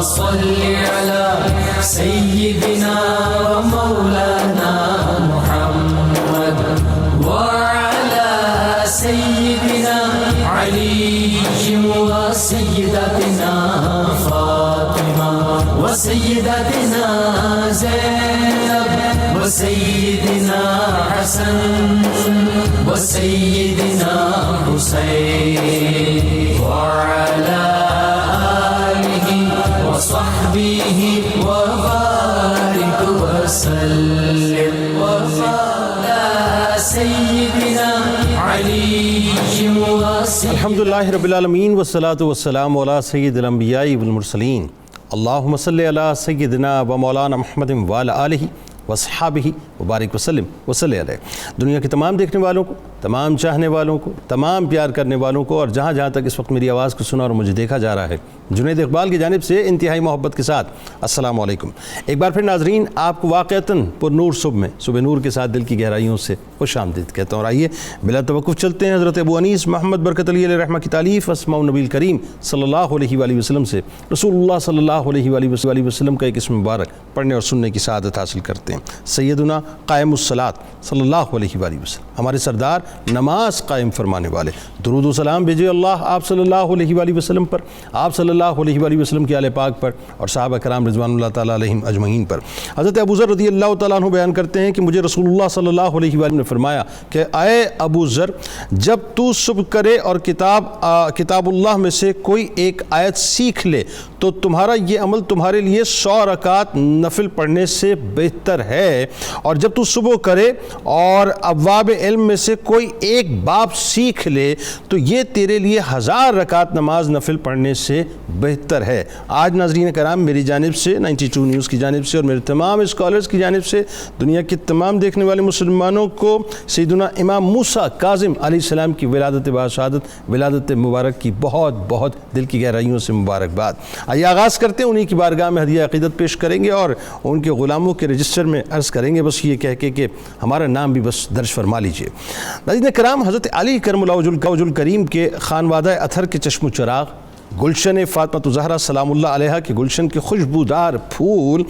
صل على سيدنا ومولانا محمد وعلى سيدنا علي وسيدتنا فاطمة وسيدتنا زينب وسيدنا حسن وسيدنا حسين وعلى آله وصحبه وبارك وسلم وعلى سيدنا علي وسيدنا الحمدللہ رب العالمین والصلاة والسلام علی سید الانبیاء والمرسلین اللہم صلی علی سیدنا و مولانا محمد وعلی آلہ وصحابہ وبارک وسلم وصلی علیہ۔ دنیا کے تمام دیکھنے والوں کو، تمام چاہنے والوں کو، تمام پیار کرنے والوں کو، اور جہاں جہاں تک اس وقت میری آواز کو سنا اور مجھے دیکھا جا رہا ہے، جنید اقبال کی جانب سے انتہائی محبت کے ساتھ السلام علیکم۔ ایک بار پھر ناظرین، آپ کو واقعتاً پر نور صبح میں صبح نور کے ساتھ دل کی گہرائیوں سے خوش آمدید کہتا ہوں۔ اور آئیے بلا توقف چلتے ہیں حضرت ابو انیس محمد برکت علی علیہ رحمہ کی تالیف اسماء النبی الکریم صلی اللہ علیہ وآلہ وسلم سے رسول اللہ صلی اللہ علیہ وآلہ وسلم کا ایک اسم مبارک پڑھنے اور سننے کی سعادت حاصل کرتے ہیں۔ سیدنا قائم الصلاۃ صلی اللہ علیہ وآلہ وسلم، ہمارے سردار نماز قائم فرمانے والے، درود و سلام بھیجے اللہ آپ صلی اللہ علیہ وآلہ وسلم پر، آپ صلی اللہ علیہ وآلہ وسلم کے آل پاک پر، اور صحابہ کرام رضوان اللہ تعالیٰ علیہم اجمعین پر۔ حضرت ابو ذر رضی اللہ تعالیٰ عنہ بیان کرتے ہیں کہ مجھے رسول اللہ صلی اللہ علیہ وآلہ نے فرمایا کہ اے ابو ذر، جب تو صبح کرے اور کتاب اللہ میں سے کوئی ایک آیت سیکھ لے تو تمہارا یہ عمل تمہارے لیے 100 رکعت نفل پڑھنے سے بہتر ہے، اور جب تو صبح کرے اور ابواب علم میں سے کوئی ایک باب سیکھ لے تو یہ تیرے لیے 1000 رکعت نماز نفل پڑھنے سے بہتر ہے۔ آج ناظرین کرام، میری جانب سے 92 نیوز کی جانب سے اور میرے تمام اسکالرز کی جانب سے دنیا کے تمام دیکھنے والے مسلمانوں کو سیدنا امام موسیٰ کاظم علیہ السلام کی ولادت باشہادت، ولادت مبارک کی بہت بہت دل کی گہرائیوں سے مبارکباد۔ آئیے آغاز کرتے ہیں، انہی کی بارگاہ میں ہدیہ عقیدت پیش کریں گے اور ان کے غلاموں کے رجسٹر میں عرض کریں گے بس یہ کہہ کے کہ ہمارا نام بھی بس درج فرما لیجئے۔ ناظرین کرام، حضرت علی کرم اللہ وجہ الکریم کے خانوادہ اطہر کے چشم و چراغ، گلشن فاطمہ زہرا سلام اللہ علیہا کے گلشن کے خوشبودار پھول،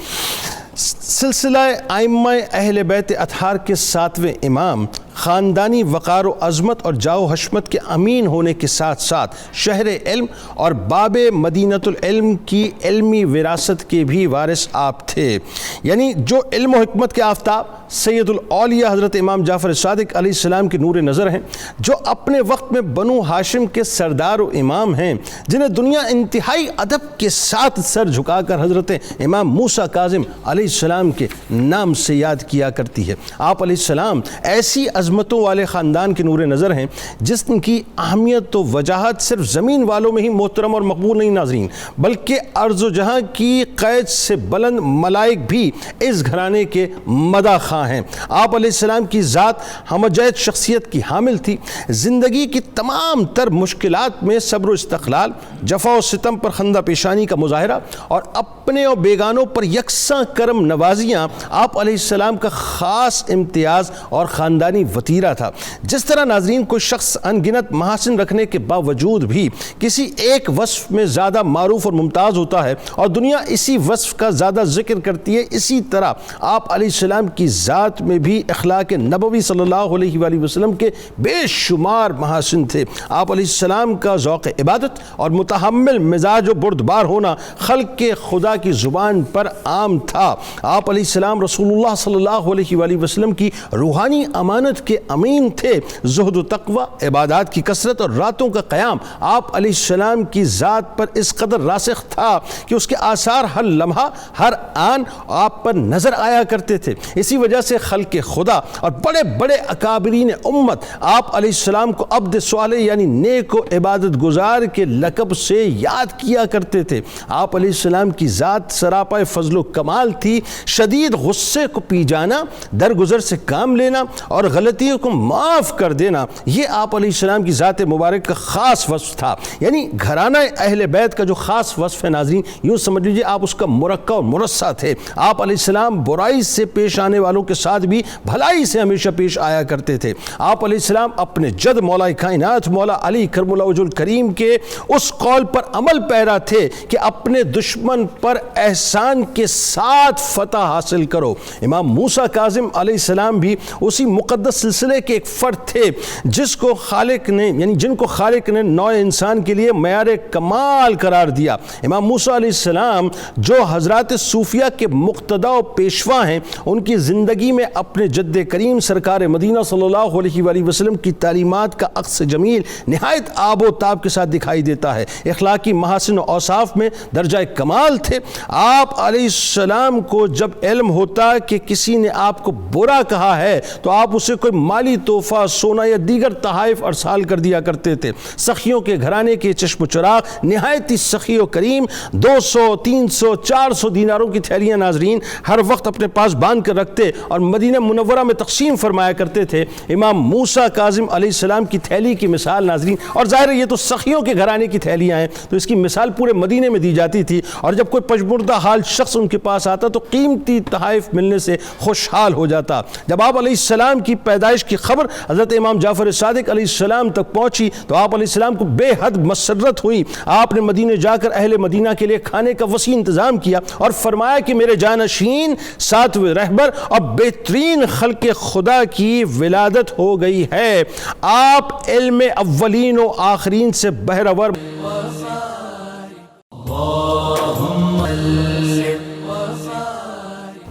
سلسلہ ائمہ اہل بیت اطہار کے 7ویں امام، خاندانی وقار و عظمت اور جاہ و حشمت کے امین ہونے کے ساتھ ساتھ شہر علم اور باب مدینۃ العلم کی علمی وراثت کے بھی وارث آپ تھے۔ یعنی جو علم و حکمت کے آفتاب سید الاولیاء حضرت امام جعفر صادق علیہ السلام کے نور نظر ہیں، جو اپنے وقت میں بنو ہاشم کے سردار و امام ہیں، جنہیں دنیا انتہائی ادب کے ساتھ سر جھکا کر حضرت امام موسیٰ کاظم علیہ السلام کے نام سے یاد کیا کرتی ہے۔ آپ علیہ السلام ایسی عظمتوں والے خاندان کے نور نظر ہیں جس کی اہمیت و وجاہت صرف زمین والوں میں ہی محترم اور مقبول نہیں ناظرین، بلکہ ارض و جہاں کی قید سے بلند ملائک بھی اس گھرانے کے مداح خواہ ہیں۔ آپ علیہ السلام کی ذات ہمجید شخصیت کی حامل تھی، زندگی کی تمام تر مشکلات میں صبر و استقلال، جفا و ستم پر خندہ پیشانی کا مظاہرہ اور اپنے اور بیگانوں پر یکساں کرم نوازیاں آپ علیہ السلام کا خاص امتیاز اور خاندانی وطیرہ تھا۔ جس طرح ناظرین کوئی شخص انگنت محاسن رکھنے کے باوجود بھی کسی ایک وصف میں زیادہ معروف اور ممتاز ہوتا ہے اور دنیا اسی وصف کا زیادہ ذکر کرتی ہے، اسی طرح آپ علیہ السلام کی ذات میں بھی اخلاق نبوی صلی اللہ علیہ وآلہ وسلم کے بے شمار محاسن تھے۔ آپ علیہ السلام کا ذوق عبادت اور متحمل مزاج و بردبار ہونا خلق کے خدا کی زبان پر عام تھا۔ آپ علیہ السلام رسول اللہ صلی اللہ علیہ وآلہ وسلم کی روحانی امانت کے امین تھے۔ زہد و تقوی، عبادات کی کثرت اور راتوں کا قیام آپ علیہ السلام کی ذات پر اس قدر راسخ تھا کہ اس کے آثار ہر لمحہ ہر آن آپ پر نظر آیا کرتے تھے۔ اسی وجہ سے خلق خدا اور بڑے بڑے اکابرین امت آپ علیہ السلام کو عبد صالح یعنی نیک و عبادت گزار کے لقب سے یاد کیا کرتے تھے۔ آپ علیہ السلام کی ذات سراپا فضل و کمال تھی۔ شدید غصے کو پی جانا، درگزر سے کام لینا اور غلط غلطیوں کو معاف کر دینا، یہ آپ علیہ السلام کی ذات مبارک کا خاص وصف تھا۔ یعنی گھرانہ اہل بیت کا جو خاص وصف ہے ناظرین، یوں سمجھ لیجیے آپ اس کا مرقع اور مرصع تھے۔ آپ علیہ السلام برائی سے پیش آنے والوں کے ساتھ بھی بھلائی سے ہمیشہ پیش آیا کرتے تھے۔ آپ علیہ السلام اپنے جد مولا کائنات مولا علی کرم اللہ وجہ الکریم کے اس قول پر عمل پیرا تھے کہ اپنے دشمن پر احسان کے ساتھ فتح حاصل کرو۔ امام موسیٰ کاظم علیہ السلام بھی اسی مقدس سلسلے کے ایک فرد تھے جن کو خالق نے نوع انسان کے لیے معیار کمال قرار دیا۔ امام موسیٰ علیہ السلام جو حضرات صوفیہ کے مقتدا و پیشوا ہیں، ان کی زندگی میں اپنے جد کریم سرکار مدینہ صلی اللہ علیہ وآلہ وسلم کی تعلیمات کا عکس جمیل نہایت آب و تاب کے ساتھ دکھائی دیتا ہے۔ اخلاقی محاسن و اوصاف میں درجہ کمال تھے۔ آپ علیہ السلام کو جب علم ہوتا کہ کسی نے آپ کو برا کہا ہے تو آپ اسے کوئی مالی تحفہ، سونا یا دیگر تحائف ارسال کر دیا کرتے تھے۔ سخیوں کے گھرانے کے چشم و چراغ نہایت ہی سخی و کریم 200، 300، 400 دیناروں کی تھیلیاں ناظرین ہر وقت اپنے پاس باندھ کر رکھتے اور مدینہ منورہ میں تقسیم فرمایا کرتے تھے۔ امام موسیٰ کاظم علیہ السلام کی تھیلی کی مثال ناظرین، اور ظاہر ہے یہ تو سخیوں کے گھرانے کی تھیلیاں ہیں تو اس کی مثال پورے مدینے میں دی جاتی تھی، اور جب کوئی پشمردہ حال شخص ان کے پاس آتا تو قیمتی تحائف ملنے سے خوشحال ہو جاتا۔ جب آپ علیہ السلام کی پیدائش کی خبر حضرت امام جعفر صادق علیہ السلام تک پہنچی تو آپ علیہ السلام کو بے حد مسرت ہوئی۔ آپ نے مدینہ جا کر اہل مدینہ کے لیے کھانے کا وسیع انتظام کیا اور فرمایا کہ میرے جانشین ساتویں رہبر اور بہترین خلق خدا کی ولادت ہو گئی ہے۔ آپ علم اولین و آخرین سے بہرور۔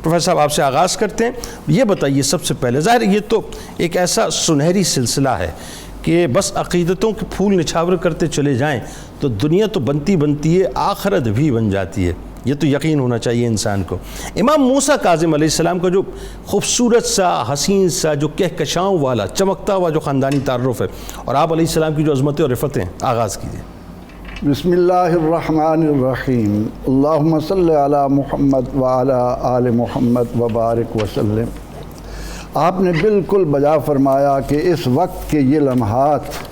پروفیسر صاحب آپ سے آغاز کرتے ہیں، یہ بتائیے سب سے پہلے، ظاہر یہ تو ایک ایسا سنہری سلسلہ ہے کہ بس عقیدتوں کے پھول نچھاور کرتے چلے جائیں تو دنیا تو بنتی بنتی ہے، آخرت بھی بن جاتی ہے، یہ تو یقین ہونا چاہیے انسان کو۔ امام موسیٰ کاظم علیہ السلام کا جو خوبصورت سا، حسین سا، جو کہکشاؤں والا، چمکتا ہوا جو خاندانی تعارف ہے، اور آپ علیہ السلام کی جو عظمتیں اور رفتیں، آغاز کیجیے۔ بسم اللہ الرحمن الرحیم، اللہم صلی علی محمد وعلی آل محمد وبارک وسلم۔ آپ نے بالکل بجا فرمایا کہ اس وقت کے یہ لمحات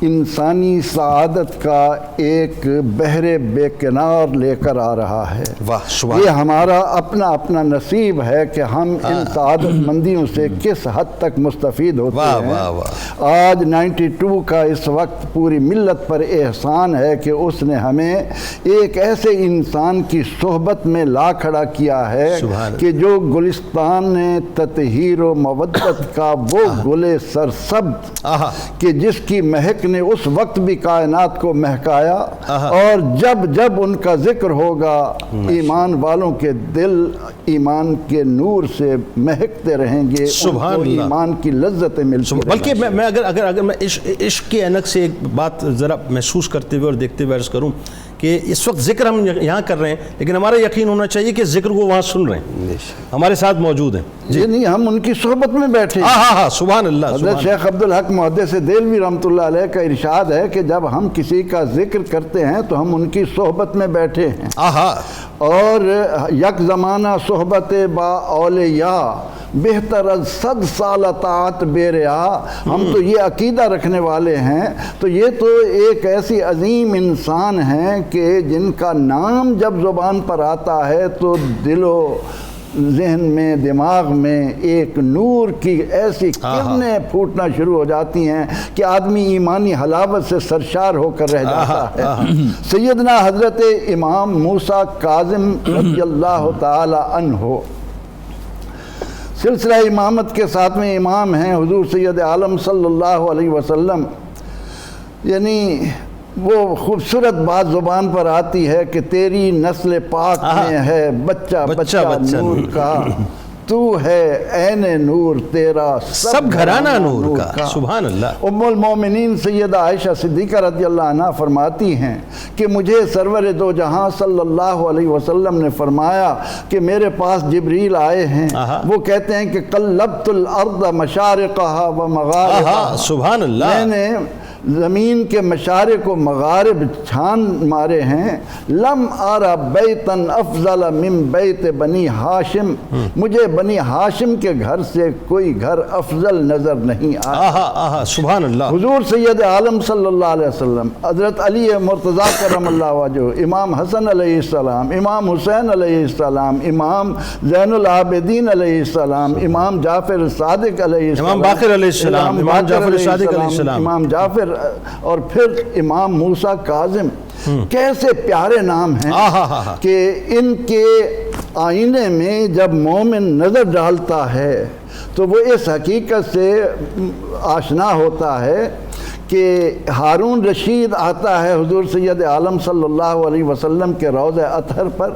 انسانی سعادت کا ایک بحر بے کنار لے کر آ رہا ہے۔ یہ ہمارا اپنا اپنا نصیب ہے کہ ہم ان سعادت مندیوں سے کس حد تک مستفید ہوتے ہیں۔ آج 92 کا اس وقت پوری ملت پر احسان ہے کہ اس نے ہمیں ایک ایسے انسان کی صحبت میں لا کھڑا کیا ہے کہ جو گلستان تطہیر و مودت کا وہ گل سرسبز کہ جس کی مہک نے اس وقت بھی کائنات کو مہکایا، اور جب جب ان کا ذکر ہوگا ایمان والوں کے دل ایمان کے نور سے مہکتے رہیں گے، ان کو ایمان کی لذتیں ملتی ہیں۔ بلکہ میں اگر میں عشق کے اینک سے ایک بات ذرا محسوس کرتے ہوئے اور دیکھتے ہوئے عرض کروں کہ اس وقت ذکر ہم یہاں کر رہے ہیں لیکن ہمارا یقین ہونا چاہیے کہ ذکر کو وہاں سن رہے ہیں، ہمارے ساتھ موجود ہیں۔ جی نہیں، ہم ان کی صحبت میں بیٹھے ہیں۔ ہاں سبحان اللہ۔ حضرت شیخ عبدالحق محدث دہلوی رحمۃ اللہ علیہ کا ارشاد ہے کہ جب ہم کسی کا ذکر کرتے ہیں تو ہم ان کی صحبت میں بیٹھے ہیں، اور یک زمانہ صحبت با اولیاء بہتر از 100 سال اطاعت بے ریا۔ ہم تو یہ عقیدہ رکھنے والے ہیں، تو یہ تو ایک ایسی عظیم انسان ہیں کہ جن کا نام جب زبان پر آتا ہے تو دل و ذہن میں، دماغ میں ایک نور کی ایسی کرنیں پھوٹنا شروع ہو جاتی ہیں کہ آدمی ایمانی حلاوت سے سرشار ہو کر رہ جاتا ہے۔ سیدنا حضرت امام موسیٰ کاظم رضی اللہ تعالی عنہ سلسلہ امامت کے 7ویں امام ہیں، حضور سید عالم صلی اللہ علیہ وسلم۔ یعنی وہ خوبصورت بات زبان پر آتی ہے کہ تیری نسل پاک میں ہے بچہ بچہ نور کا، تو ہے عین نور تیرا سب گھرانہ نور کا۔ سبحان اللہ۔ ام المومنین سیدہ عائشہ صدیقہ رضی اللہ عنہ فرماتی ہیں کہ مجھے سرور دو جہاں صلی اللہ علیہ وسلم نے فرمایا کہ میرے پاس جبریل آئے ہیں، وہ کہتے ہیں کہ قلبت الارض مشارقہا و مغاربہا، سبحان اللہ، میں نے زمین کے مشارق و مغارب چھان مارے ہیں، لم آرا بیتن افضل من بیت بنی ہاشم، مجھے بنی ہاشم کے گھر سے کوئی گھر افضل نظر نہیں آتا۔ آہا آہا سبحان اللہ۔ حضور سید عالم صلی اللہ علیہ وسلم، حضرت علی مرتضیٰ کرم اللہ وجہہ، امام حسن علیہ السلام، امام حسین علیہ السلام، امام زین العابدین علیہ السلام، امام جعفر صادق علیہ السلام، امام باقر علیہ السلام، امام جعفر صادق علیہ السلام، امام جعفر، اور پھر امام موسیٰ کاظم، کیسے پیارے نام ہیں کہ ان کے آئینے میں جب مومن نظر ڈالتا ہے تو وہ اس حقیقت سے آشنا ہوتا ہے کہ ہارون رشید آتا ہے حضور سید عالم صلی اللہ علیہ وسلم کے روضہ اطہر پر،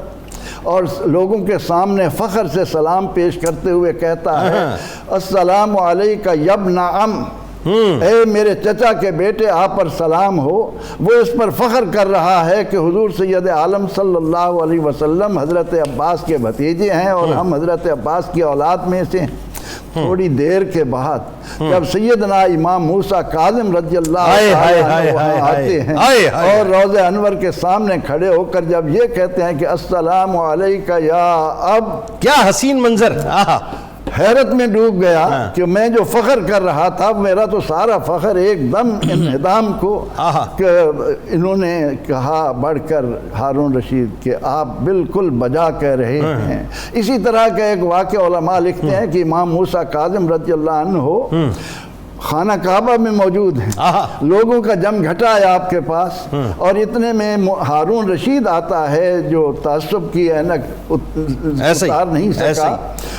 اور لوگوں کے سامنے فخر سے سلام پیش کرتے ہوئے کہتا ہے السلام علیکہ یبن عم، اے میرے چچا کے بیٹے آپ پر سلام ہو۔ وہ اس پر فخر کر رہا ہے کہ حضور سید عالم صلی اللہ علیہ وسلم حضرت عباس کے بھتیجے ہیں اور ہم حضرت عباس کی اولاد میں سے ہیں۔ تھوڑی دیر کے بعد جب سیدنا امام موسیٰ کاظم رضی اللہ عنہ آتے ہیں اور روضہ انور کے سامنے کھڑے ہو کر جب یہ کہتے ہیں کہ السلام علیکہ یا اب، کیا حسین منظر، آہا، حیرت میں ڈوب گیا کہ میں جو فخر کر رہا تھا میرا تو سارا فخر ایک دم انہدام کو، کہ انہوں نے کہا بڑھ کر ہارون رشید کہ آپ بالکل بجا کہہ رہے ہیں۔ اسی طرح کا ایک واقعہ علماء لکھتے ہیں کہ امام موسیٰ کاظم رضی اللہ عنہ خانہ کعبہ میں موجود ہیں، لوگوں کا جم گھٹا ہے آپ کے پاس، اور اتنے میں ہارون رشید آتا ہے جو تعصب کی اینک اتار نہیں سکا،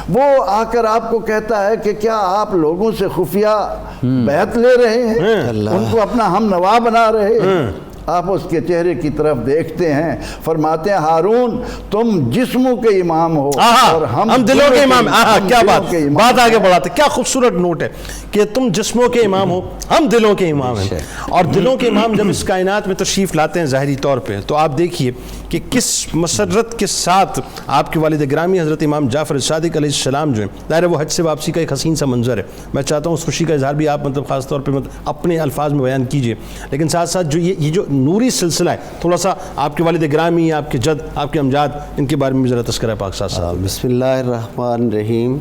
وہ آ کر آپ کو کہتا ہے کہ کیا آپ لوگوں سے خفیہ بیعت لے رہے ہیں، ان کو اپنا ہم نوا بنا رہے ہیں؟ آپ اس کے چہرے کی طرف دیکھتے ہیں، فرماتے ہیں ہارون تم جسموں کے امام ہو اور ہم دلوں کے امام ہیں۔ کیا بات آگے بڑھاتے، کیا خوبصورت نوٹ ہے کہ تم جسموں کے امام ہو، ہم دلوں کے امام ہیں۔ اور دلوں کے امام جب اس کائنات میں تشریف لاتے ہیں ظاہری طور پہ، تو آپ دیکھیے کہ کس مسرت کے ساتھ آپ کے والد گرامی حضرت امام جعفر صادق علیہ السلام جو ہیں، ظاہر ہے وہ حج سے واپسی کا ایک حسین سا منظر ہے، میں چاہتا ہوں اس خوشی کا اظہار بھی آپ خاص طور پہ اپنے الفاظ میں بیان کیجئے، لیکن ساتھ ساتھ جو یہ جو نوری سلسلہ ہے، تھوڑا سا آپ کے والد گرامی، آپ کے جد، آپ کے امجاد، ان کے بارے میں ذرا تذکرہ پاک ساتھ ساتھ۔ بسم اللہ الرحمن الرحیم۔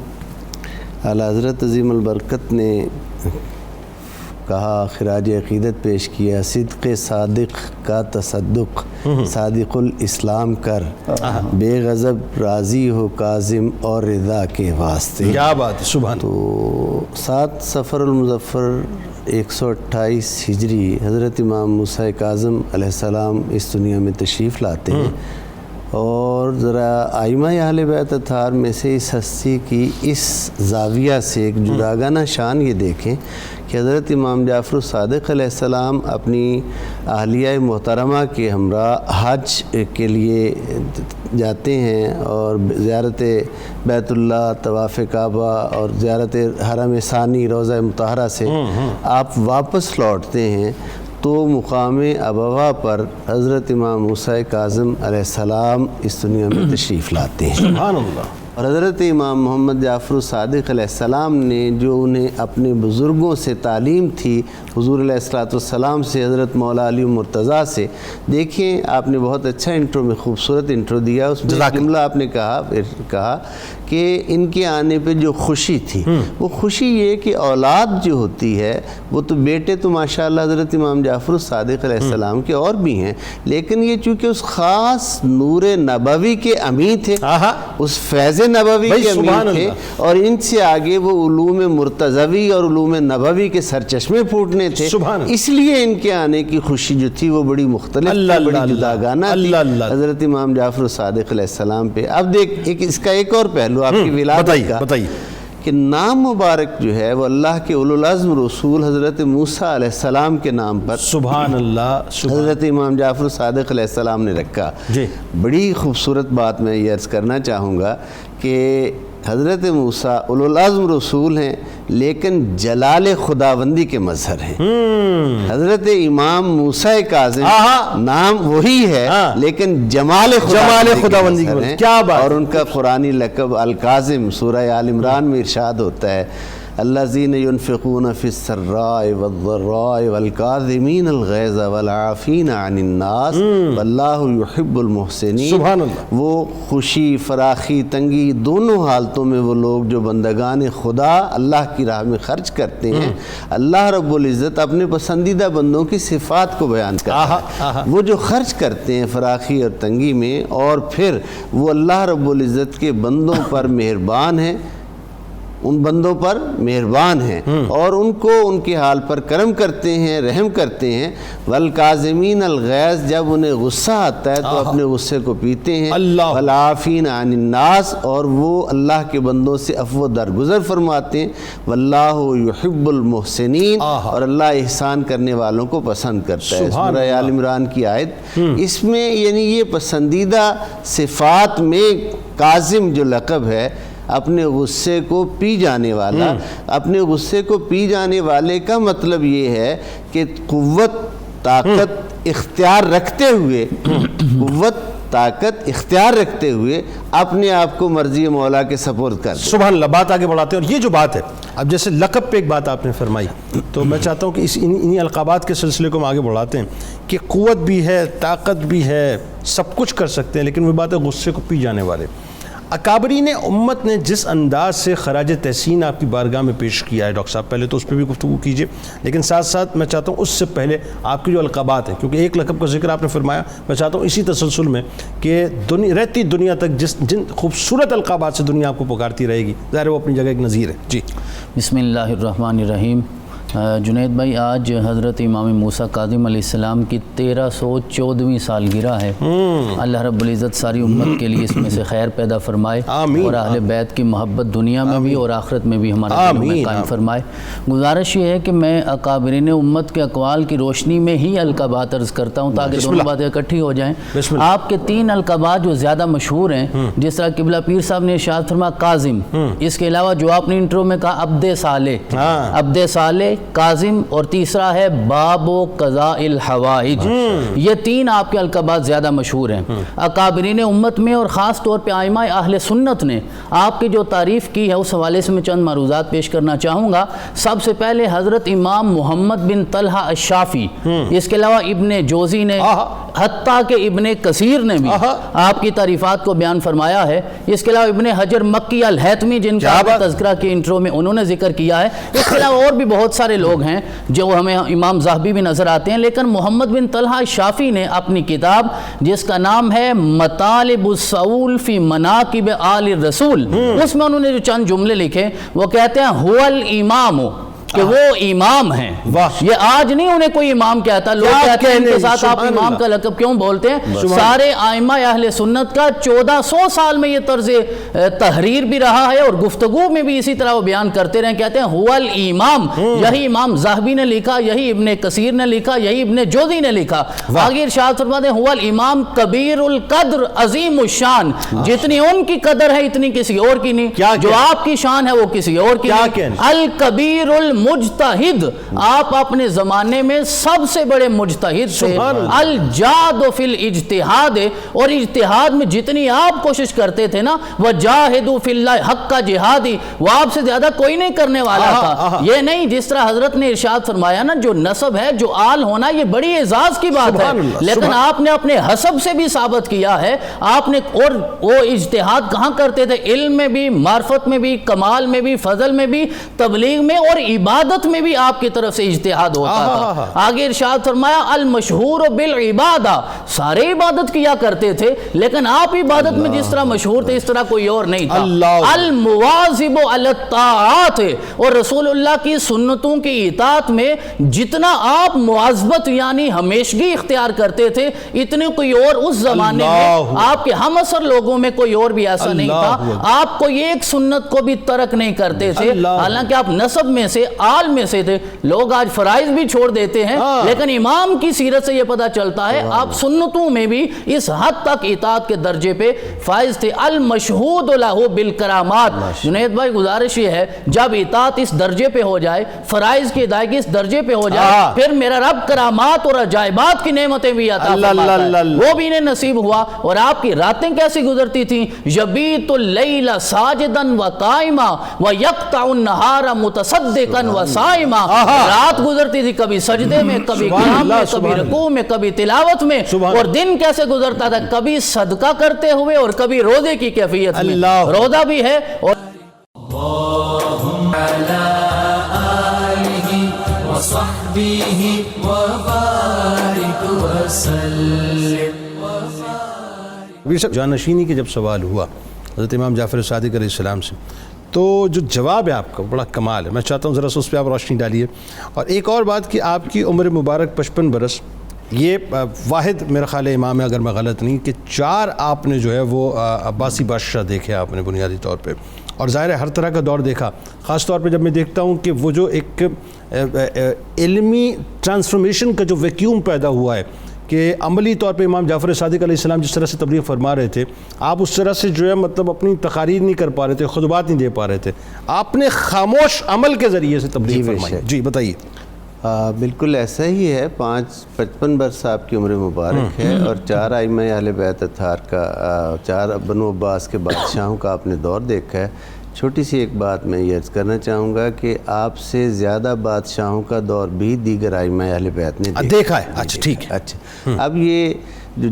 اعلیٰ حضرت عظیم البرکت نے کہا، خراج عقیدت پیش کیا، صدق صادق کا تصدق صادق الاسلام کر، بے غضب راضی ہو کاظم اور رضا کے واسطے۔ کیا بات ہے، سبحان۔ تو 7 صفر المظفر 128 ہجری حضرت امام موسیٰ کاظم علیہ السلام اس دنیا میں تشریف لاتے ہیں، اور ذرا آئمہ اہل بیت اطہار میں سے اس ہستی کی اس زاویہ سے ایک جداگانہ شان یہ دیکھیں کہ حضرت امام جعفر صادق علیہ السلام اپنی اہلیہ محترمہ کے ہمراہ حج کے لیے جاتے ہیں، اور زیارت بیت اللہ، طواف کعبہ اور زیارت حرم ثانی روضہ مطہرہ سے آپ واپس لوٹتے ہیں، تو مقام ابوا پر حضرت امام موسیٰ کاظم علیہ السلام اس دنیا میں تشریف لاتے ہیں۔ سبحان اللہ۔ اور حضرت امام محمد جعفر صادق علیہ السلام نے جو انہیں اپنے بزرگوں سے تعلیم تھی، حضور علیہ السلام سے، حضرت مولا علی مرتضیٰ سے، دیکھیں آپ نے بہت اچھا انٹرو میں خوبصورت انٹرو دیا، اس میں جملہ آپ نے کہا کہ ان کے آنے پہ جو خوشی تھی، وہ خوشی یہ کہ اولاد جو ہوتی ہے وہ تو بیٹے تو ماشاءاللہ حضرت امام جعفر صادق علیہ السلام کے اور بھی ہیں، لیکن یہ چونکہ اس خاص نور نبوی کے امین تھے، اس فیض نبوی کے امین تھے، اور ان سے آگے وہ علوم مرتضوی اور علوم نبوی کے سرچشمے پھوٹنے تھے، اس لیے ان کے آنے کی خوشی جو تھی وہ بڑی مختلف، بڑی جداگانہ تھی حضرت امام جعفر صادق علیہ السلام پہ۔ اب دیکھ اس کا ایک اور پہلو آپ کی ولادت کا، کہ نام مبارک جو ہے وہ اللہ کے اولو العزم رسول حضرت موسیٰ علیہ السلام کے نام پر سبحان اللہ حضرت امام جعفر صادق علیہ السلام نے رکھا۔ بڑی خوبصورت بات میں یہ عرض کرنا چاہوں گا کہ حضرت موسیٰ اولو العزم رسول ہیں لیکن جلال خداوندی کے مظہر ہیں۔ حضرت امام موسیٰ کاظم نام وہی ہے لیکن جمال خداوندی کے مظہر ہیں، اور ان کا قرآنی لقب الکاظم سورہ آل عمران میں ارشاد ہوتا ہے الذین ينفقون فی السراء والضراء والکاظمین الغیظ والعافین عن الناس واللہ یحب المحسنین. سبحان اللہ. وہ خوشی، فراخی، تنگی دونوں حالتوں میں وہ لوگ جو بندگان خدا اللہ کی راہ میں خرچ کرتے ہیں، اللہ رب العزت اپنے پسندیدہ بندوں کی صفات کو بیان کرتا ہے. وہ جو خرچ کرتے ہیں فراخی اور تنگی میں، اور پھر وہ اللہ رب العزت کے بندوں پر مہربان ہیں، ان بندوں پر مہربان ہیں اور ان کو ان کے حال پر کرم کرتے ہیں، رحم کرتے ہیں. والکاظمین الغیظ، جب انہیں غصہ آتا ہے تو اپنے غصے کو پیتے ہیں. والعافین عن الناس، اور وہ اللہ کے بندوں سے عفو درگزر فرماتے ہیں. واللہ یحب المحسنین، اور اللہ احسان کرنے والوں کو پسند کرتا ہے. سورہ آل عمران کی آیت. اس میں یعنی یہ پسندیدہ صفات میں کاظم جو لقب ہے، اپنے غصے کو پی جانے والا. اپنے غصے کو پی جانے والے کا مطلب یہ ہے کہ قوت طاقت اختیار رکھتے ہوئے اختیار رکھتے ہوئے اپنے آپ کو مرضی مولا کے سپرد کر دیں. سبحان اللہ. بات آگے بڑھاتے ہیں. اور یہ جو بات ہے، اب جیسے لقب پہ ایک بات آپ نے فرمائی، تو میں چاہتا ہوں کہ انہی القابات کے سلسلے کو ہم آگے بڑھاتے ہیں کہ قوت بھی ہے، طاقت بھی ہے، سب کچھ کر سکتے ہیں، لیکن وہ بات ہے غصے کو پی جانے والے. اکابرین امت نے جس انداز سے خراج تحسین آپ کی بارگاہ میں پیش کیا ہے ڈاکٹر صاحب، پہلے تو اس پہ بھی گفتگو کیجئے، لیکن ساتھ ساتھ میں چاہتا ہوں اس سے پہلے آپ کی جو القابات ہیں، کیونکہ ایک لقب کا ذکر آپ نے فرمایا، میں چاہتا ہوں اسی تسلسل میں کہ رہتی دنیا تک جن خوبصورت القابات سے دنیا آپ کو پکارتی رہے گی، ظاہر وہ اپنی جگہ ایک نظیر ہے. جی بسم اللہ الرحمن الرحیم. جنید بھائی، آج حضرت امام موسیٰ کاظم علیہ السلام کی 1314ویں سالگرہ ہے. اللہ رب العزت ساری امت کے لیے اس میں سے خیر پیدا فرمائے اور اہل بیت کی محبت دنیا میں بھی اور آخرت میں بھی ہمارے دلوں میں قائم فرمائے. گزارش یہ ہے کہ میں اکابرین امت کے اقوال کی روشنی میں ہی القابات عرض کرتا ہوں تاکہ دونوں باتیں اکٹھی ہو جائیں. آپ کے 3 القابات جو زیادہ مشہور ہیں، جس طرح قبلہ پیر صاحب نے ارشاد فرمایا کاظم، اس کے علاوہ جو آپ نے انٹرو میں کہا عبد صالح، کاظم، اور تیسرا ہے باب و قضاء الحوائج. یہ 3 آپ کے القابات زیادہ مشہور ہیں. اکابرین امت میں اور خاص طور پہ ائمہ اہل سنت نے آپ کی جو تعریف کی ہے اس حوالے سے میں چند معروضات پیش کرنا چاہوں گا. سب سے پہلے حضرت امام محمد بن طلحہ الشافعی، اس کے علاوہ ابن جوزی نے، حتیٰ کہ ابن کثیر نے بھی آپ کی تعریفات کو بیان فرمایا ہے. اس کے علاوہ ابن حجر مکی الہیتمی، جن کا تذکرہ کی انٹرو میں انہوں نے ذکر کیا ہے. اس کے علاوہ اور بھی بہت سارے لوگ ہیں جو ہمیں امام زاہبی بھی نظر آتے ہیں، لیکن محمد بن طلحہ الشافعی نے اپنی کتاب جس کا نام ہے مطالب السؤول فی مناقب آل الرسول، اس میں انہوں نے جو چند جملے لکھے وہ کہتے ہیں هو الامام، کہ وہ امام ہیں. یہ آج نہیں انہیں کوئی امام کہتا، لوگ کہتے ہیں ان کے ساتھ آپ امام کا لقب کیوں بولتے ہیں. سارے ائمہ اہل سنت کا 1400 سال میں یہ طرز تحریر بھی رہا ہے اور گفتگو میں بھی اسی طرح وہ بیان کرتے رہے. کہتے ہیں هو الامام، یہی امام زاہبی نے لکھا، یہی ابن کثیر نے لکھا، یہی ابن جوزی نے لکھا. آگے ارشاد فرماتے ہیں هو الامام کبیر القدر عظیم الشان، جتنی ان کی قدر ہے اتنی کسی اور کی نہیں، جو آپ کی شان ہے وہ کسی اور کی نہیں. الکبیر مجتہد، آپ اپنے زمانے میں سب سے بڑے مجتہد تھے. الجاد فی الاجتہاد، اور اجتہاد میں جتنی آپ کوشش کرتے تھے نا، وجاہدوا فی اللہ حق کا جہادی، وہ آپ سے زیادہ کوئی نہیں کرنے والا تھا. یہ نہیں جس طرح حضرت نے ارشاد فرمایا نا، جو نسب ہے، جو آل ہونا، یہ بڑی اعزاز کی بات ہے، لیکن آپ نے اپنے حسب سے بھی ثابت کیا ہے. آپ نے اور وہ اجتہاد کہاں کرتے تھے؟ علم میں بھی، معرفت میں بھی، کمال میں بھی، فضل میں بھی، تبلیغ میں اور عبادت میں بھی آپ کی طرف سے اجتہاد ہوتا تھا. آگے ارشاد فرمایا المشہور بالعبادہ، سارے عبادت کیا کرتے تھے، لیکن آپ عبادت میں جس طرح مشہور تھے اس طرح کوئی اور نہیں تھا. المواظب علی الطاعات، اور رسول اللہ کی سنتوں کی اطاعت میں جتنا آپ مواظبت یعنی ہمیشگی اختیار کرتے تھے، اتنے کوئی اور اس زمانے میں آپ کے ہم اثر لوگوں میں کوئی اور بھی ایسا نہیں تھا. آپ کوئی ایک سنت کو بھی ترک نہیں کرتے تھے، حالانکہ آپ نسب میں سے آل میں سے تھے. لوگ آج فرائض بھی چھوڑ دیتے ہیں, لیکن امام کی سیرت سے یہ پتہ چلتا ہے آپ سنتوں میں بھی اس حد تک اطاعت کے درجے پہ فائز تھے. المشہود لہ بالکرامات. جنید بھائی گزارش یہ ہے جب اطاعت اس درجے پہ ہو جائے, فرائض کی ادائیگی اس درجے پہ ہو جائے, پھر میرا رب کرامات اور عجائبات کی نعمتیں بھی عطا فرماتا ہے, وہ بھی انہیں نصیب ہوا. اور آپ کی راتیں کیسی گزرتی تھیں؟ یبیت اللیل ساجدا وقائما ویقطع النہار متصدقا وصائما. رات گزرتی تھی کبھی سجدے میں, کبھی قیام میں, کبھی رکوع میں, کبھی تلاوت میں. اور دن کیسے گزرتا تھا؟ کبھی صدقہ کرتے ہوئے اور کبھی روزے کی کیفیت میں. روزہ بھی ہے اور وصحبه وبارك وسلم. جانشینی کے جب سوال ہوا حضرت امام جعفر صادق علیہ السلام سے, تو جو جواب ہے آپ کا بڑا کمال ہے. میں چاہتا ہوں ذرا سا اس پہ آپ روشنی ڈالیے. اور ایک اور بات کہ آپ کی عمر مبارک 55 برس, یہ واحد میرا خیال ہے امام ہے اگر میں غلط نہیں, کہ 4 آپ نے جو ہے وہ عباسی بادشاہ دیکھے آپ نے بنیادی طور پہ, اور ظاہر ہے ہر طرح کا دور دیکھا. خاص طور پہ جب میں دیکھتا ہوں کہ وہ جو ایک علمی ٹرانسفارمیشن کا جو ویکیوم پیدا ہوا ہے کہ عملی طور پہ امام جعفر صادق علیہ السلام جس طرح سے تبلیغ فرما رہے تھے, آپ اس طرح سے جو ہے مطلب اپنی تقاریر نہیں کر پا رہے تھے, خطبات نہیں دے پا رہے تھے, آپ نے خاموش عمل کے ذریعے سے تبلیغ فرمائی. جی بتائیے. بالکل ایسا ہی ہے. 55 برس آپ کی عمر مبارک ہے, اور 4 ائمہ اہل بیت اطہار کا, 4 بنو عباس کے بادشاہوں کا آپ نے دور دیکھا ہے. چھوٹی سی ایک بات میں یہ عرض کرنا چاہوں گا کہ آپ سے زیادہ بادشاہوں کا دور بھی دیگر ائمہ اہل بیت نے دیکھا ہے. اچھا ٹھیک ہے. اچھا اب یہ جو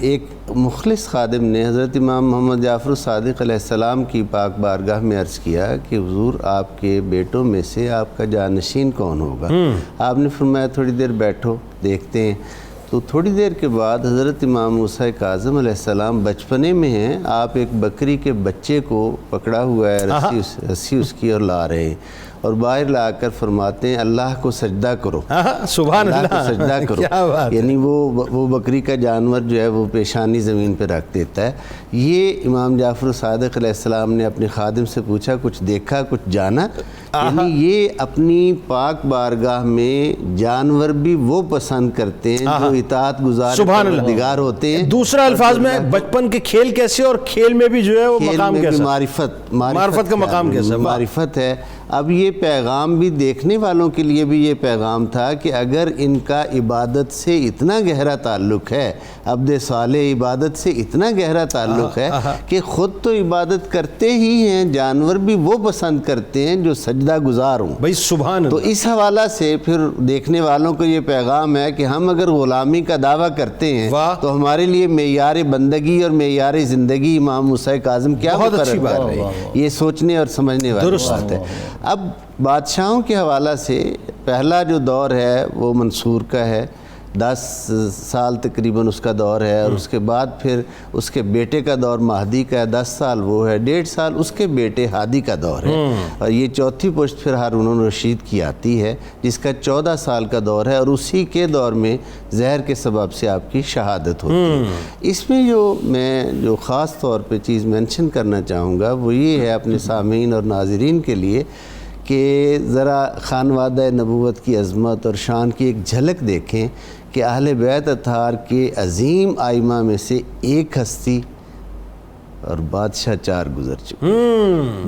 ایک مخلص خادم نے حضرت امام محمد جعفر صادق علیہ السلام کی پاک بارگاہ میں عرض کیا کہ حضور آپ کے بیٹوں میں سے آپ کا جانشین کون ہوگا؟ آپ نے فرمایا تھوڑی دیر بیٹھو دیکھتے ہیں. تو تھوڑی دیر کے بعد حضرت امام موسیٰ کاظم علیہ السلام بچپنے میں ہیں, آپ ایک بکری کے بچے کو پکڑا ہوا ہے, رسی اس کی اور لا رہے ہیں, اور باہر لا کر فرماتے ہیں اللہ کو سجدہ کرو, سبحان اللہ کو سجدہ کرو. یعنی وہ بکری کا جانور جو ہے وہ پیشانی زمین پہ رکھ دیتا ہے. یہ امام جعفر صادق علیہ السلام نے اپنے خادم سے پوچھا کچھ دیکھا کچھ جانا؟ یعنی یہ اپنی پاک بارگاہ میں جانور بھی وہ پسند کرتے ہیں جو اطاعت گزار پروردگار ہوتے ہیں. دوسرا الفاظ میں بچپن کے کھیل کیسے, اور کھیل میں بھی جو ہے وہ مقام کیسا, معرفت کا مقام کیسا, معرفت ہے. اب یہ پیغام بھی دیکھنے والوں کے لیے بھی یہ پیغام تھا کہ اگر ان کا عبادت سے اتنا گہرا تعلق ہے, عبد صالح عبادت سے اتنا گہرا تعلق ہے کہ خود تو عبادت کرتے ہی ہیں, جانور بھی وہ پسند کرتے ہیں جو سجدہ گزار ہوں. بھائی سبحان اللہ. تو اس حوالہ سے پھر دیکھنے والوں کو یہ پیغام ہے کہ ہم اگر غلامی کا دعویٰ کرتے ہیں تو ہمارے لیے معیار بندگی اور معیار زندگی امام موسیٰ کاظم کیا مقرر کر رہے ہیں, یہ سوچنے اور سمجھنے والی بات ہے. اب بادشاہوں کے حوالہ سے پہلا جو دور ہے وہ منصور کا ہے, 10 سال تقریباً اس کا دور ہے, اور اس کے بعد پھر اس کے بیٹے کا دور مہدی کا ہے, 10 سال وہ ہے, 1.5 سال اس کے بیٹے ہادی کا دور ہے, اور یہ چوتھی پشت پھر ہارون الرشید کی آتی ہے جس کا 14 سال کا دور ہے, اور اسی کے دور میں زہر کے سبب سے آپ کی شہادت ہوتی ہے. اس میں جو خاص طور پہ چیز مینشن کرنا چاہوں گا وہ یہ ہے اپنے سامعین اور ناظرین کے لیے کہ ذرا خانوادہ نبوت کی عظمت اور شان کی ایک جھلک دیکھیں کہ اہل بیت اطہار کے عظیم ائمہ میں سے ایک ہستی اور بادشاہ 4 گزر چکے.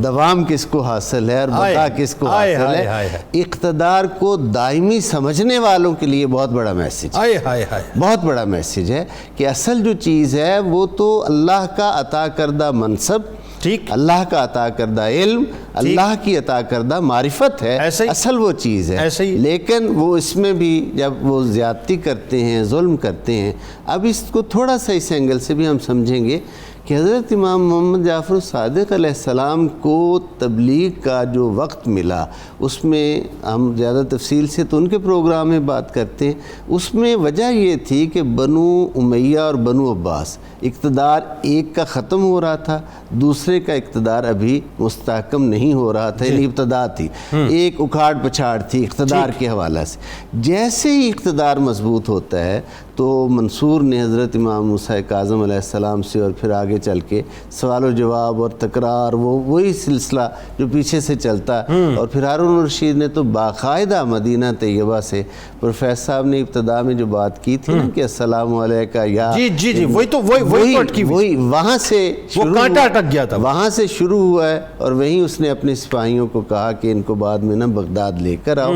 دوام کس کو حاصل ہے اور بقا کس کو حاصل ہے؟ اقتدار کو دائمی سمجھنے والوں کے لیے بہت بڑا میسیج ہے, بہت بڑا میسیج ہے کہ اصل جو چیز ہے وہ تو اللہ کا عطا کردہ منصب, اللہ کا عطا کردہ علم, اللہ کی عطا کردہ معرفت ہے, اصل وہ چیز ہے. لیکن وہ اس میں بھی جب وہ زیادتی کرتے ہیں, ظلم کرتے ہیں. اب اس کو تھوڑا سا اس اینگل سے بھی ہم سمجھیں گے کہ حضرت امام محمد جعفر صادق علیہ السلام کو تبلیغ کا جو وقت ملا, اس میں ہم زیادہ تفصیل سے تو ان کے پروگرام میں بات کرتے ہیں. اس میں وجہ یہ تھی کہ بنو امیہ اور بنو عباس اقتدار ایک کا ختم ہو رہا تھا, دوسرے کا اقتدار ابھی مستحکم نہیں ہو رہا تھا, یعنی ابتدا تھی, ایک اکھاڑ پچھاڑ تھی اقتدار کے حوالہ سے. جیسے ہی اقتدار مضبوط ہوتا ہے تو منصور نے حضرت امام موسیٰ کاظم علیہ السلام سے اور پھر آگے چل کے سوال و جواب اور تکرار وہی سلسلہ جو پیچھے سے چلتا، اور پھر ہارون الرشید نے تو باقاعدہ مدینہ طیبہ سے پروفیسر صاحب نے ابتدا میں جو بات کی تھی نا کہ السلام علیکہ یا جی وہی وہاں سے وہ کانٹا اٹک گیا تھا، وہاں سے شروع ہوا ہے، اور وہیں اس نے اپنے سپاہیوں کو کہا کہ ان کو بعد میں نا بغداد لے کر آؤ،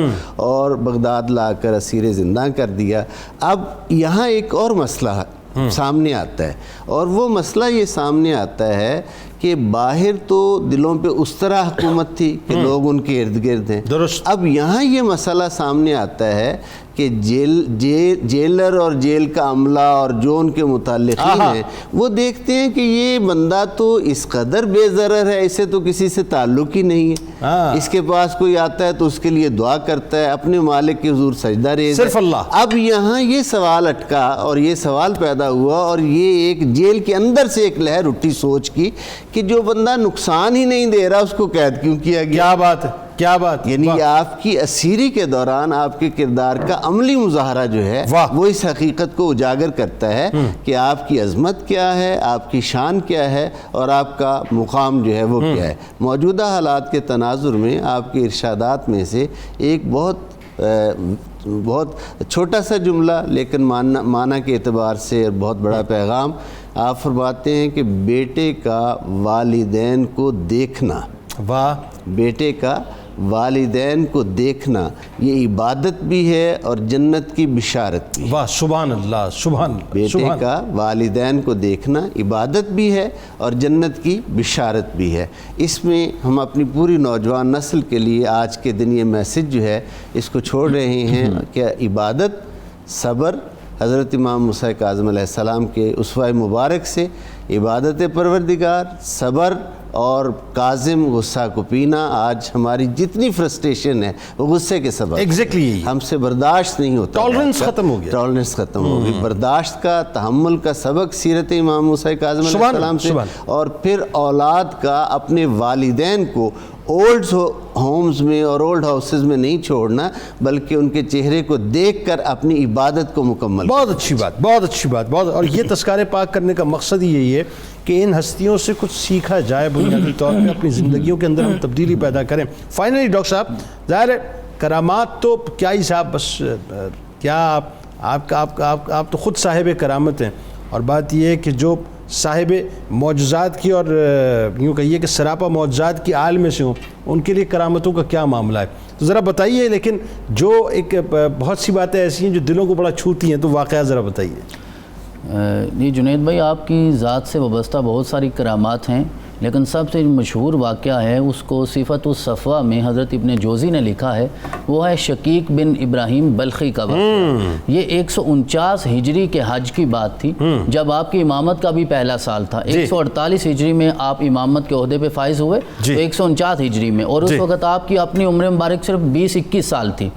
اور بغداد لا کر اسیر زندہ کر دیا۔ اب یہاں ایک اور مسئلہ سامنے آتا ہے، اور وہ مسئلہ یہ سامنے آتا ہے کہ باہر تو دلوں پہ اس طرح حکومت تھی کہ لوگ ان کے ارد گرد ہیں، درست۔ اب یہاں یہ مسئلہ سامنے آتا ہے کہ جیلر اور جیل کا عملہ اور جو ان کے متعلقین ہیں وہ دیکھتے ہیں کہ یہ بندہ تو اس قدر بے ضرر ہے، اسے تو کسی سے تعلق ہی نہیں ہے، اس کے پاس کوئی آتا ہے تو اس کے لیے دعا کرتا ہے، اپنے مالک کے حضور سجدہ ریز ہے، صرف اللہ۔ اب یہاں یہ سوال اٹکا اور یہ سوال پیدا ہوا، اور یہ ایک جیل کے اندر سے ایک لہر اٹھی سوچ کی کہ جو بندہ نقصان ہی نہیں دے رہا اس کو قید کیوں کیا گیا؟ کیا بات ہے، کیا بات، یعنی آپ کی اسیری کے دوران آپ کے کردار کا عملی مظاہرہ جو ہے وہ اس حقیقت کو اجاگر کرتا ہے کہ آپ کی عظمت کیا ہے، آپ کی شان کیا ہے، اور آپ کا مقام جو ہے وہ کیا ہے۔ موجودہ حالات کے تناظر میں آپ کے ارشادات میں سے ایک بہت چھوٹا سا جملہ لیکن معنی کے اعتبار سے بہت بڑا پیغام، آپ فرماتے ہیں کہ بیٹے کا والدین کو دیکھنا، بیٹے کا والدین کو دیکھنا یہ عبادت بھی ہے اور جنت کی بشارت بھی ہے۔ واہ، سبحان اللہ، سبحان اللہ۔ بیٹے کا والدین کو دیکھنا عبادت بھی ہے اور جنت کی بشارت بھی ہے۔ اس میں ہم اپنی پوری نوجوان نسل کے لیے آج کے دن یہ میسج جو ہے اس کو چھوڑ رہے ہیں کہ عبادت، صبر، حضرت امام موسیٰ کاظم علیہ السلام کے اسوہ مبارک سے عبادت پروردگار، صبر اور کاظم غصہ کو پینا، آج ہماری جتنی فرسٹریشن ہے وہ غصے کے سبب ہم سے برداشت نہیں ہوتا، ٹالرنس ختم ہو گیا، ٹالرنس ختم ہو گئی، برداشت کا، تحمل کا سبق سیرت امام موسیٰ کاظم علیہ السلام سے، اور پھر اولاد کا اپنے والدین کو اولڈ ہومز میں اور اولڈ ہاؤسز میں نہیں چھوڑنا بلکہ ان کے چہرے کو دیکھ کر اپنی عبادت کو مکمل۔ بہت اچھی بات، بہت اچھی بات، بہت، اور یہ تذکارے پاک کرنے کا مقصد ہی یہی ہے کہ ان ہستیوں سے کچھ سیکھا جائے، بنیادی طور پہ اپنی زندگیوں کے اندر ہم تبدیلی پیدا کریں۔ فائنلی ڈاکٹر صاحب، ظاہر ہے کرامات تو کیا ہی صاحب، بس کیا آپ تو خود صاحب کرامت ہیں، اور بات یہ ہے کہ جو صاحب معجزات کی اور یوں کہیے کہ سراپا معجزات کی عالم میں سے ہوں، ان کے لیے کرامتوں کا کیا معاملہ ہے، تو ذرا بتائیے۔ لیکن جو ایک بہت سی باتیں ایسی ہیں جو دلوں کو بڑا چھوتی ہیں، تو واقعہ ذرا بتائیے۔ جی جنید بھائی، آپ کی ذات سے وابستہ بہت ساری کرامات ہیں، لیکن سب سے مشہور واقعہ ہے، اس کو صفت الصفوہ میں حضرت ابن جوزی نے لکھا ہے، وہ ہے شقیق بن ابراہیم بلخی کا واقعہ۔ یہ 149 ہجری کے حج کی بات تھی، جب آپ کی امامت کا بھی پہلا سال تھا۔ 148 ہجری میں آپ امامت کے عہدے پہ فائز ہوئے، تو 149 ہجری میں، اور اس وقت آپ کی اپنی عمر مبارک صرف 20-21 سال تھی۔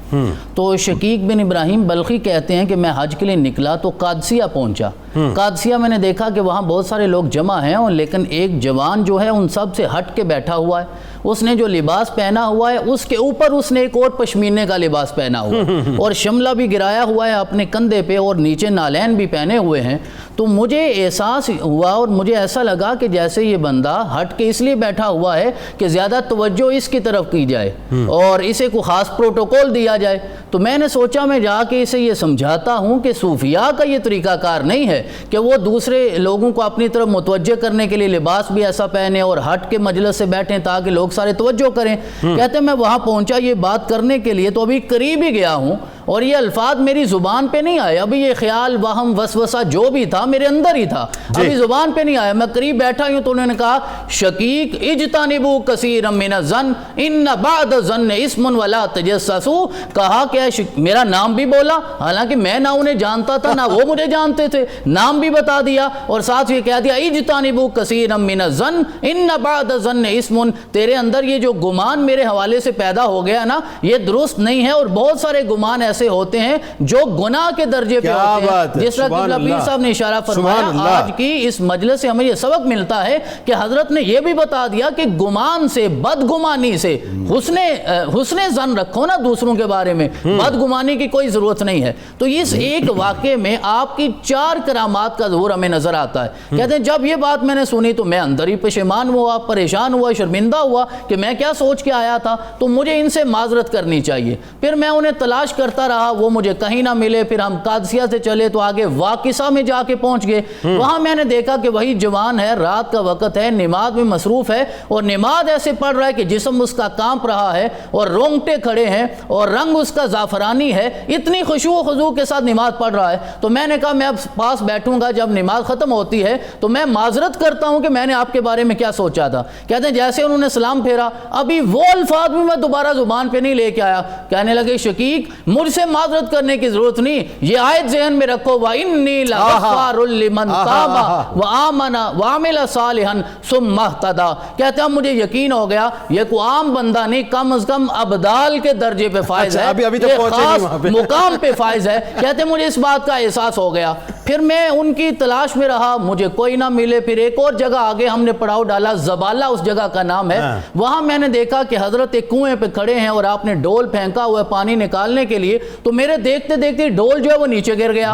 تو شقیق بن ابراہیم بلخی کہتے ہیں کہ میں حج کے لیے نکلا تو قادسیہ پہنچا۔ قادسیہ میں نے دیکھا کہ وہاں بہت سارے لوگ جمع ہیں، لیکن ایک جوان جو ہے ان سب سے ہٹ کے بیٹھا ہوا ہے۔ اس نے جو لباس پہنا ہوا ہے اس کے اوپر اس نے ایک اور پشمینے کا لباس پہنا ہوا ہے، اور شملہ بھی گرایا ہوا ہے اپنے کندھے پہ، اور نیچے نالین بھی پہنے ہوئے ہیں۔ تو مجھے احساس ہوا اور مجھے ایسا لگا کہ جیسے یہ بندہ ہٹ کے اس لیے بیٹھا ہوا ہے کہ زیادہ توجہ اس کی طرف کی جائے اور اسے کوئی خاص پروٹوکول دیا جائے۔ تو میں نے سوچا میں جا کے اسے یہ سمجھاتا ہوں کہ صوفیاء کا یہ طریقہ کار نہیں ہے کہ وہ دوسرے لوگوں کو اپنی طرف متوجہ کرنے کے لیے لباس بھی ایسا پہنے اور ہٹ کے مجلس سے بیٹھیں تاکہ لوگ سارے توجہ کریں۔ کہتے ہیں میں وہاں پہنچا یہ بات کرنے کے لیے، تو ابھی قریب ہی گیا ہوں اور یہ الفاظ میری زبان پہ نہیں آئے، ابھی یہ خیال وہم وسوسہ جو بھی تھا میرے اندر ہی تھا، ابھی زبان پہ نہیں آیا۔ میں قریب بیٹھا ہوں تو انہوں نے کہا شقیق اجتنبوا کثیرا من الظن ان بعد الظن اسم ولا تجسسوا۔ کہا کہ میرا نام بھی بولا، حالانکہ میں نہ انہیں جانتا تھا نہ وہ مجھے جانتے تھے، نام بھی بتا دیا اور ساتھ یہ کہہ دیا اجتنبوا کثیرا من الظن ان بعد الظن اسم۔ تیرے اندر یہ جو گمان میرے حوالے سے پیدا ہو گیا نا یہ درست نہیں ہے، اور بہت سارے گمان ایسے ایسے ہوتے ہیں جو گناہ کے درجے پہ ہوتے ہیں، جس طرح قبلہ پیر صاحب نے اشارہ فرمایا۔ آج کی اس مجلس سے ہمیں یہ سبق ملتا ہے کہ حضرت نے یہ بھی بتا دیا کہ گمان سے، بدگمانی سے، حسن ظن رکھو نا دوسروں کے بارے میں، بدگمانی کی کوئی ضرورت نہیں ہے۔ تو اس ایک واقعے میں آپ کی 4 کرامات کا ظہور ہمیں نظر آتا ہے۔ کہتے ہیں جب یہ بات میں نے سنی تو میں اندر ہی پشیمان ہوا، پریشان ہوا، شرمندہ ہوا کہ میں کیا سوچ کے آیا تھا، تو مجھے ان سے معذرت کرنی چاہیے۔ پھر میں انہیں تلاش کرتا رہا، وہ مجھے کہیں نہ ملے۔ پھر ہم قادسیہ سے چلے تو آگے واقصہ میں جا کے پہنچ گئے۔ وہاں میں نے دیکھا کہ وہی جوان ہے، رات کا وقت ہے، نماز میں مصروف ہے، اور نماز ایسے پڑھ رہا ہے کہ جسم اس کا کانپ رہا ہے اور رونگٹے کھڑے ہیں اور رنگ اس کا زعفرانی ہے، اتنی خشوع و خضوع کے ساتھ نماز پڑھ رہا ہے۔ تو میں نے کہا میں اب پاس بیٹھوں گا، جب نماز ختم ہوتی ہے تو میں معذرت کرتا ہوں کہ میں نے آپ کے بارے میں کیا سوچا تھا۔ کہتے ہیں جیسے انہوں نے سلام پھیرا، ابھی وہ الفاظ بھی میں دوبارہ زبان پہ نہیں لے کے آیا۔ کہنے لگے شقیق مجھ سے معذرت کرنے کی ضرورت نہیں، یہ آیت ذہن میں رکھو، وَإِنِّي لَغَفَّارٌ لِمَنْ تَابَ وَآمَنَ وَعَمِلَ صَالِحًا ثُمَّ اهْتَدَىٰ۔ کہتے ہیں مجھے یقین ہو گیا یہ کوئی عام بندہ نہیں، کم از کم ابدال کے درجے پہ فائز ہے، یہ خاص مقام پہ فائز ہے۔ کہتے ہیں مجھے اس بات کا احساس ہو گیا۔ پھر میں ان کی تلاش میں رہا، مجھے کوئی نہ ملے۔ پھر ایک اور جگہ آگے ہم نے پڑاؤ ڈالا، زبالہ اس جگہ کا نام ہے۔ وہاں میں نے دیکھا کہ حضرت ایک کنویں پہ کھڑے ہیں اور آپ نے ڈول پھینکا ہوا ہے پانی نکالنے کے لیے۔ تو میرے دیکھتے دیکھتے ڈول جو ہے وہ نیچے گر گیا۔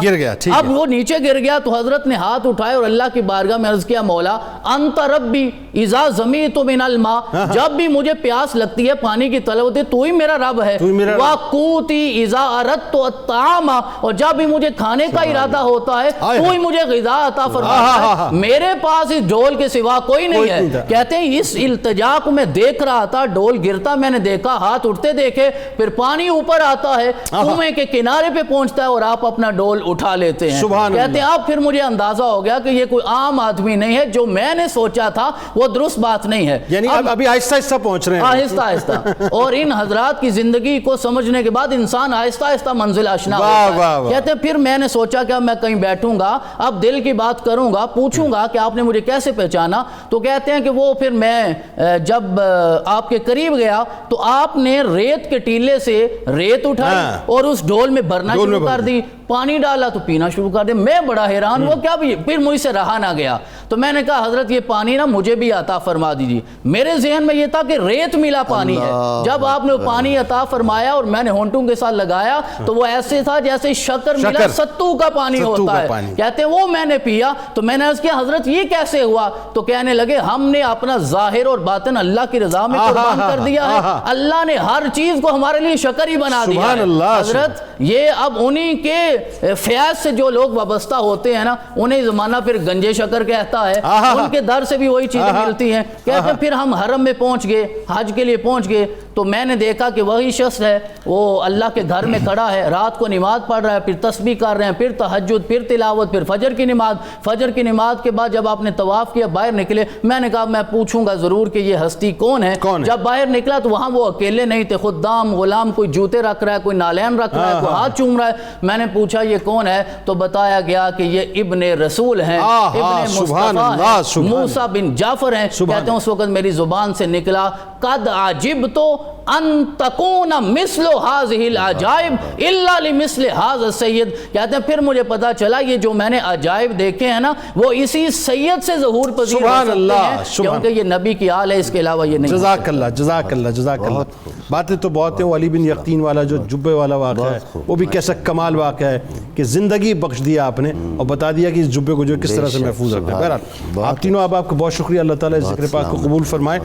اب وہ نیچے گر گیا تو حضرت نے ہاتھ اٹھائے اور اللہ کی بارگاہ میں عرض کیا، مولا انت ربی اذا زمیت من الماء، جب بھی مجھے پیاس لگتی ہے، پانی کی طلب ہوتی ہے، تو ہی میرا رب ہے۔ وقوتی اذا اردت الطعام، اور جب بھی مجھے کھانے کا ارادہ ہوتا ہے تو ہی مجھے غذا عطا فرماتا ہے، میرے پاس اس ڈول کے سوا کوئی نہیں ہے۔ کہتے ہیں اس التجا کو میں دیکھ رہا تھا، ڈول گرتا میں نے دیکھا، ہاتھ اٹھتے دیکھے، پھر پانی اوپر آتا ہے، کنویں کے کنارے پہ پہنچتا ہے اور آپ اپنا ڈول اٹھا لیتے ہیں۔ کہتے ہیں اب پھر مجھے اندازہ ہو گیا کہ یہ کوئی عام آدمی نہیں ہے، جو میں نے سوچا تھا وہ درست بات نہیں ہے۔ یعنی ابھی آہستہ آہستہ پہنچ رہے ہیں، آہستہ آہستہ۔ اور ان حضرات کی زندگی کو سمجھنے کے بعد انسان آہستہ آہستہ منزل آشنا ہوتا ہے۔ کہتے ہیں پھر میں نے سوچا کہ اب میں کہیں بیٹھوں گا، اب دل کی بات کروں گا، پوچھوں گا کہ آپ نے مجھے کیسے پہچانا۔ تو کہتے ہیں کہ وہ پھر میں جب آپ کے قریب گیا تو آپ نے ریت کے ٹیلے سے ریت اٹھائی اور اس ڈول میں بھرنا شروع کر دی، پانی ڈالا تو پینا شروع کر دیا۔ میں بڑا حیران ہوا کیا، پھر مجھ سے رہا نہ گیا۔ تو میں نے کہا حضرت یہ پانی نا مجھے بھی عطا فرما دیجیے۔ میرے ذہن میں یہ تھا کہ ریت ملا پانی ہے۔ جب آپ نے پانی عطا فرمایا اور میں نے ہونٹوں کے ساتھ لگایا تو وہ ایسے تھا جیسے شکر ملا، ستو کا پانی ہوتا ہے۔ کہتے ہیں وہ میں نے پیا تو میں نے عرض کیا حضرت یہ کیسے ہوا؟ تو کہنے لگے ہم نے اپنا ظاہر اور باطن اللہ کی رضا میں قربان کر دیا ہے، اللہ نے ہر چیز کو ہمارے لیے شکر ہی بنا دیا ہے۔ حضرت یہ اب انہی کے فیاض سے جو لوگ وابستہ ہوتے ہیں نا، انہیں زمانہ پھر گنجے شکر کہتا ہے، ان کے در سے بھی وہی چیزیں ملتی ہیں۔ کہتے ہیں پھر ہم حرم میں پہنچ گئے، حج کے لیے پہنچ گئے تو میں نے دیکھا کہ وہی شخص ہے، وہ اللہ کے گھر میں کھڑا ہے، رات کو نماز پڑھ رہا ہے، پھر تسبیح کر رہے ہیں، پھر تہجد، پھر تلاوت، پھر فجر کی نماز۔ فجر کی نماز کے بعد جب آپ نے طواف کیا باہر نکلے، میں نے کہا میں پوچھوں گا ضرور کہ یہ ہستی کون ہے۔ جب باہر نکلا تو وہاں وہ اکیلے نہیں تھے، خدام غلام، کوئی جوتے رکھ رہا ہے، کوئی نالین رکھ رہا ہے، کوئی ہاتھ چوم رہا ہے۔ میں نے پوچھا یہ کون ہے تو بتایا گیا کہ یہ ابن رسول ہیں، ابن مصطفیٰ ہیں، موسیٰ بن جعفر ہیں۔ کہتے ہیں اس وقت میری زبان سے نکلا قد عجبت ان تکون مثل هذه العجائب الا لمثل هذا السید۔ کہتے ہیں پھر مجھے پتا چلا یہ جو میں نے عجائب دیکھے ہیں نا وہ اسی سید سے ظہور پذیر ہو سکتے ہیں، کیونکہ یہ نبی کی آل ہے، اس کے علاوہ یہ نہیں۔ جزاک اللہ، جزاک اللہ، جزاک اللہ۔ باتیں تو بہت ہیں، وہ علی بن یقطین والا جو جبے والا واقعہ ہے وہ بھی کیسا کمال واقعہ ہے کہ زندگی بخش دیا آپ نے اور بتا دیا کہ اس جبے کو جو کس طرح سے محفوظ رکھنا ہے۔ بہرحال آپ تینوں آپ کا بہت شکریہ، اللہ تعالیٰ اس ذکر پاک کو قبول فرمائے۔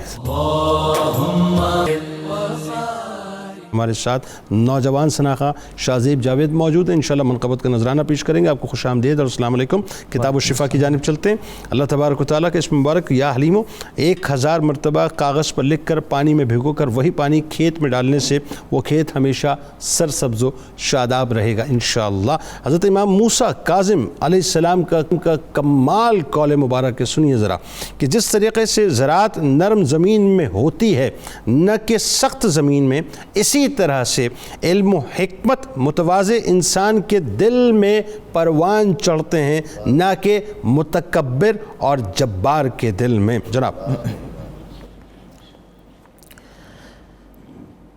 ہمارے ساتھ نوجوان سناخہ شاہ زیب جاوید موجود ہیں، انشاءاللہ منقبت کا نذرانہ پیش کریں گے۔ آپ کو خوش آمدید اور السلام علیکم۔ کتاب الشفا کی جانب چلتے ہیں۔ اللہ تبارک و تعالیٰ کا اس مبارک یا حلیمو 1000 مرتبہ کاغذ پر لکھ کر پانی میں بھگو کر وہی پانی کھیت میں ڈالنے سے وہ کھیت ہمیشہ سرسبز و شاداب رہے گا انشاءاللہ۔ حضرت امام موسیٰ کاظم علیہ السلام کا کمال قول مبارک ہے، سنیے ذرا کہ جس طریقے سے زراعت نرم زمین میں ہوتی ہے نہ کہ سخت زمین میں، اسی طرح سے علم و حکمت متواضع انسان کے دل میں پروان چڑھتے ہیں نہ کہ متکبر اور جبار کے دل میں۔ جناب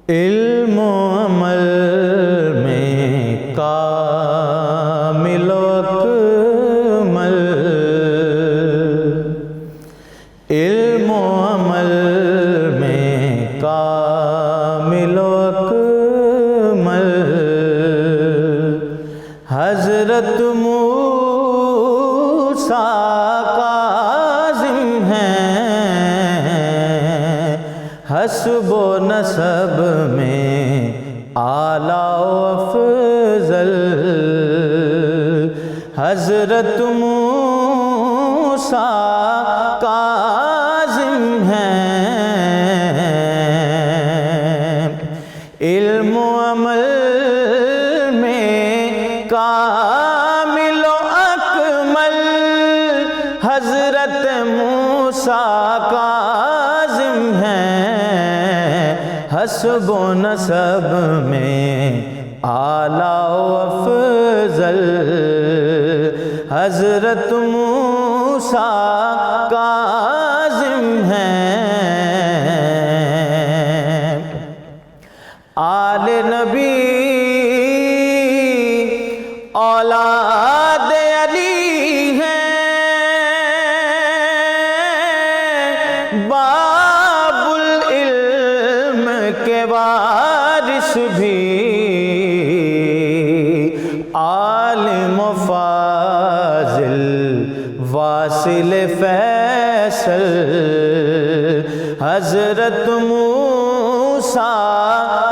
علم و عمل میں حضرت موسیٰ کاظم ہیں، حسب و نسب میں اعلیٰ و افضل، حضرت موسیٰ کاظم ہیں، علم و عمل میں کامل و اکمل، حضرت موسیٰ کاظم ہیں، حسب و نسب میں اعلیٰ و افضل، حضرت موسیٰ کاظم ہیں، آل نبی اولاد علی ہیں، باب العلم کے وارث بھی، عالم و فاضل واصل فیصل، حضرت موسیٰ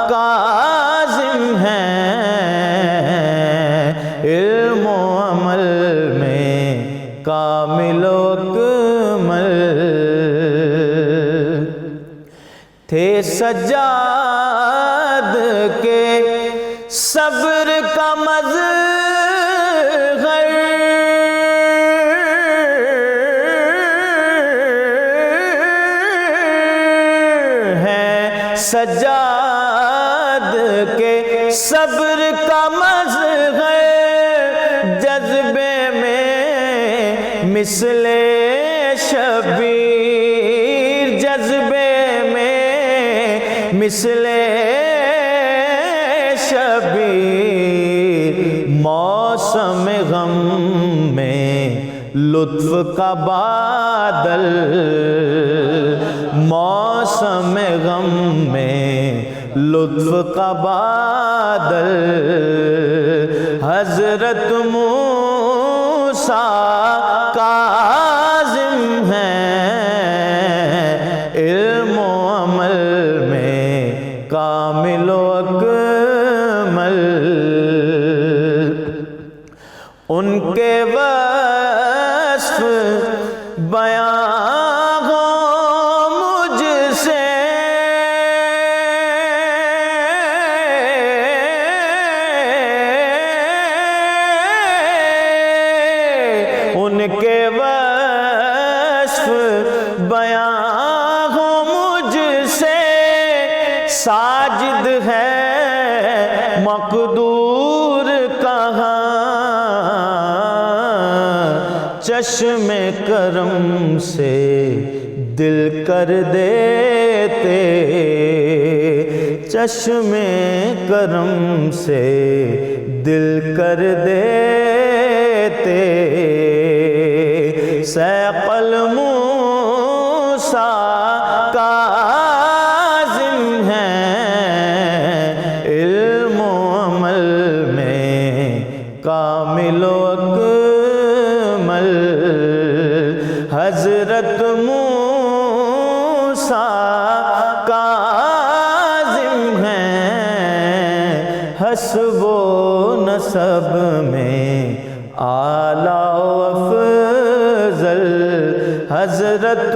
کاظم ہیں، علم و عمل میں کامل و اکمل، تھے سجاد کے صبر کا مظہر، ہے سجاد کے صبر کا مظہر، جذبے میں مثل شبیر، جذبے میں مثل شبیر، موسم غم میں لطف کا بادل، موسم غم میں لطف کا بادل، حضرت موسیٰ کاظم ہیں، علم و عمل میں کامل و اکمل، ان کے وصف بیان ہو مجھ سے، ان کے وصف بیان ہو مجھ سے، ساجد ہے مقدور کہاں، چشم کرم سے دل کر دیتے، چشم کرم سے دل کر دیتے، سیقل موسیٰ کاظم ہیں، علم و عمل میں کامل و اکمل، حضرت موسیٰ کاظم ہیں، حسب و نسب میں اعلیٰ و افضل، حضرت